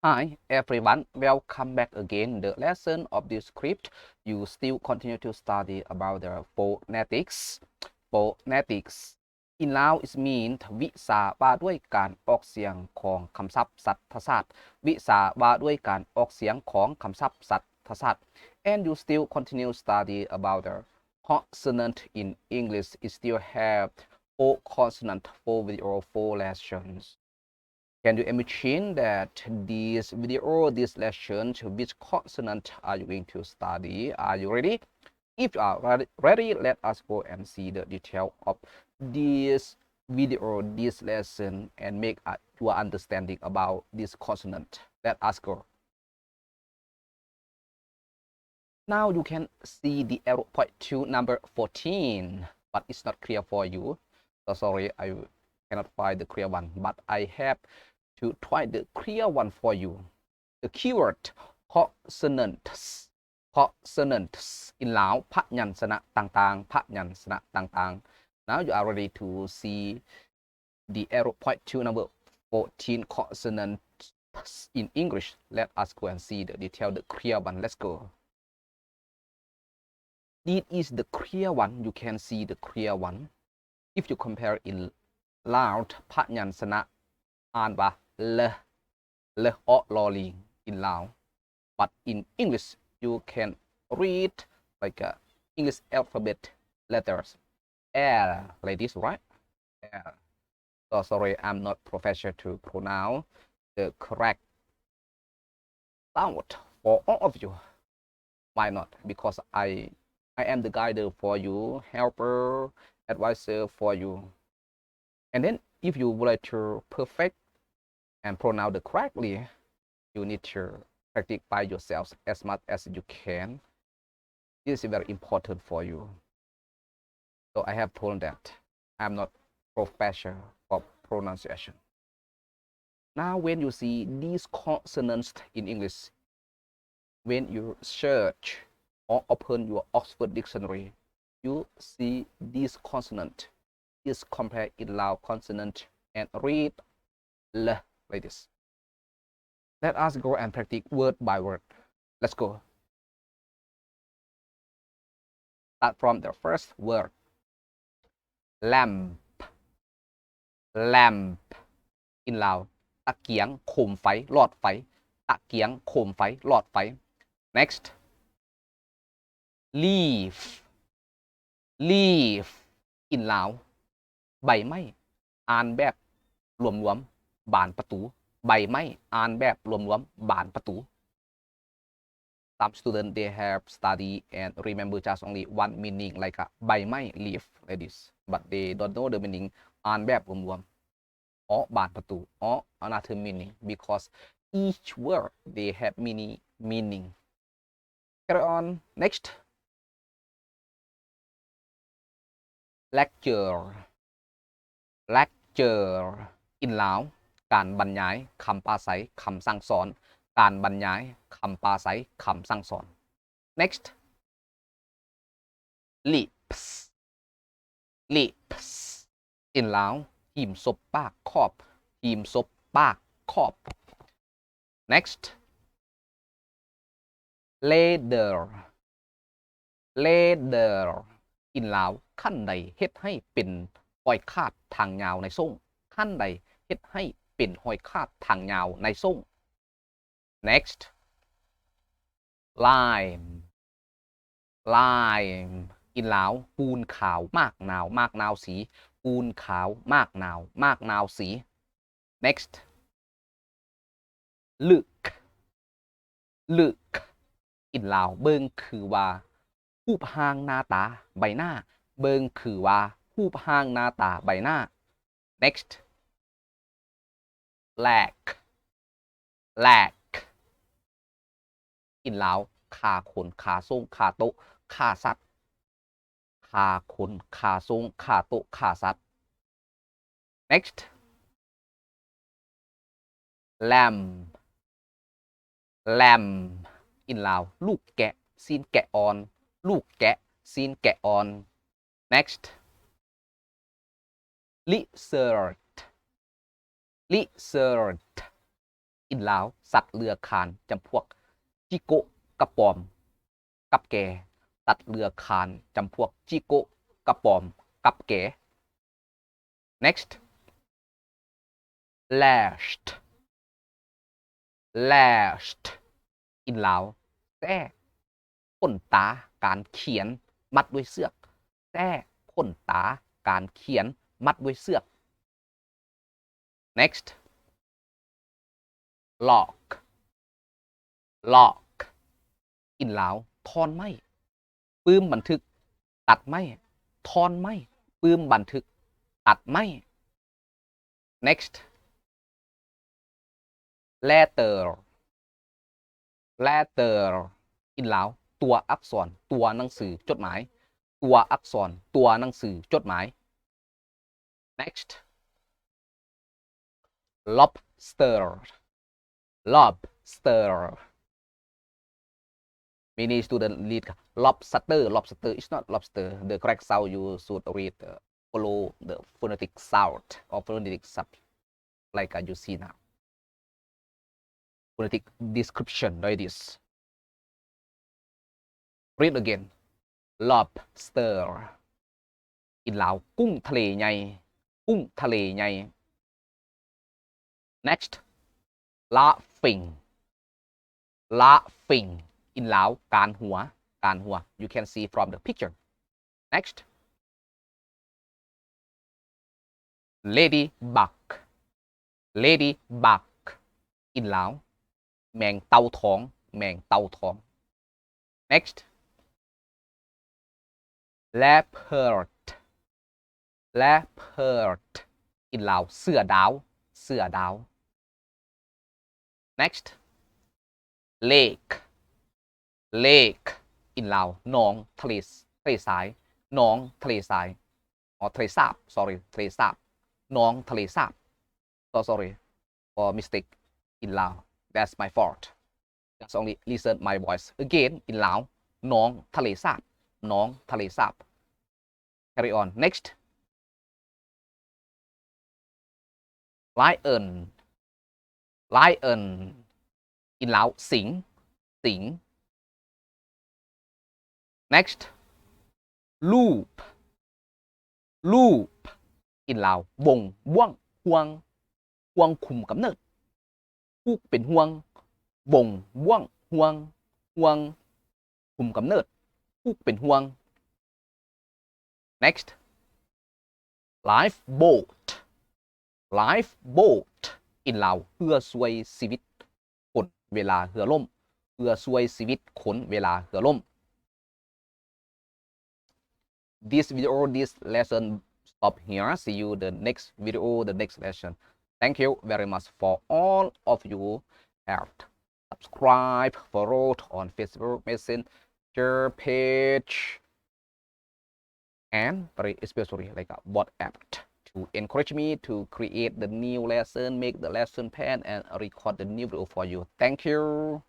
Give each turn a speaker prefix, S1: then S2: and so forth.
S1: Hi everyone, welcome back again. The lesson of this script, you still continue to study about the phonetics. Phonetics in Lao is mean วิชาว่าด้วยการออกเสียงของคำศัพท์สัตถศาสตร์วิชาว่าด้วยการออกเสียงของคำศัพท์สัตถศาสตร์ and you still continue study about the consonant in English. It still have 4 consonant, 4 video, 4 lessons. Can you imagine that this video, this lesson, which consonant are you going to study? Are you ready? If you are ready, let us go and see the detail of this video, this lesson, and make your understanding about this consonant. Let us go. Now you can see the arrow point to number 14, but it's not clear for you. So sorry, I cannot find the clear one, but I have to try the clear one for you. The keyword consonants. Consonants in Lao พยัญชนะต่างๆพยัญชนะต่างๆ Now you are ready to see the arrow point to number 14 consonants in English. Let us go and see the detail, the clear one. Let's go. This is the clear one. You can see the clear one. If you compare in loud พยัญชนะอ่านว่าเลอลอลิง in Lao, but in English you can read like a English alphabet letters L like this, right? L. So sorry, I'm not professional to pronounce the correct sound for all of you. Why not? Because I am the guide for you, helper, advisor for you. And then if you would like to perfect and pronounce it correctly, you need to practice by yourself as much as you can. This is very important for you. So I have told that I'm not professional for pronunciation. Now when you see these consonants in English, when you search or open your Oxford Dictionary, you see this consonant is compared in Lao consonant and read L like this. Let us go and practice word by word. Let's go. Start from the first word. Lamp. Lamp. In Lao ตะเกียงโคมไฟหลอดไฟตะเกียงโคมไฟหลอดไฟ Next. Leaf. Leaf. In Lao ใบไม้อ่านแบบรวมๆบานประตูใบไม้อ่านแบบรวมๆบานประตู Some students they have study and remember just only one meaning like a ใบไม้ leaf like this, but they don't know the meaning อ่านแบบรวมๆบานประตู or another meaning because each word they have many meaning. Carry on. Next. Lecture. Lecture in Lao การบรรยายคำปราศัยคำสั่งสอนการบรรยายคำปราศัยคำสั่งสอน Next. Lips. Lips in Lao หีมศพปากครอบหีมศพปากครอบ Next. Leather. Leather in Lao ขั้นใดเฮ็ดให้เป็นหอยคาดทางยาวในส่งขั้นใดเฮ็ดให้เป็นหอยคาดทางยาวในส่ง Next. Lime. Lime in Lao ปูนขาวมากนาวมากนาวสีปูนขาวมากนาวมากนาวสี Next. Look. Look in Lao เบิ่งคือว่ารูปร่างหน้าตาใบหน้าเบิ่งคือว่ารูปร่างหน้าตาใบหน้า Next. Lag. Lag in Lao ขาคนขาทรงขาโต๊ะขาสัตว์ขาคนขาทรงขาโต๊ะขาสัตว์ Next. Lamb. Lamb in Lao ลูกแกะซีนแกะอ่อนลูกแกะซีนแกะอ่อน Next. Lizard. Lizard อินลาวสัตว์เรือคานจำพวกจิโกะกระปอมกับแกสัตว์เรือคานจำพวกจิโกะกระปอมกับแก next lashed lashed อินลาวแท้พ่นตาการเขียนมัดด้วยเสือกแท้พ่นตาการเขียนมัดด้วยเสือก next lock lock อินลาวทอนไม้ปื้มบันทึกตัดไม้ทอนไม้ปื้มบันทึกตัดไม้ next letter letter อินลาวตัวอักษรตัวหนังสือจดหมายตัวอักษรตัวหนังสือจดหมาย next lobster lobster many students read lobster lobster is not lobster the correct sound you should read follow the phonetic sound or phonetic sub like you see now phonetic description like this read again lobster อินลาวกุ้งทะเลใหญ่กุ้งทะเลใหญ่ next laughing laughing อินลาวการหัว you can see from the picture next ladybug ladybug อินลาวแมงเต่าทองแมงเต่าทอง next leopard leopard อินลาวเสือดาวเสือดาว next lake lake อินลาวหนองทะเลทรายหนองทะเลทรายอ๋อทะเลสาบ sorry ทะเลสาบหนองทะเลสาบ so sorry for mistake in Lao that's my fault just only listen my voice again in Lao หนองทะเลสาบหนองทะเลสาบ carry on next lion lion อินลาวสิงสิง next loop loop อินลาววงว่วงห่วงห่วงคุมกำเนิดผู้เป็นห่วงวงว่วงห่วงห่วงคุมกำเนิดผู้เป็นห่วง next lifeboat lifeboat อินลาวเพื่อช่วยชีวิตคนเวลาเรือล่มเพื่อช่วยชีวิตคนเวลาเรือล่ม this video this lesson stop here see you the next video the next lesson thank you very much for all of you have subscribe follow on Facebook Messenger page and very especially like a WhatsApp to encourage me to create the new lesson make the lesson plan and record the new video for you thank you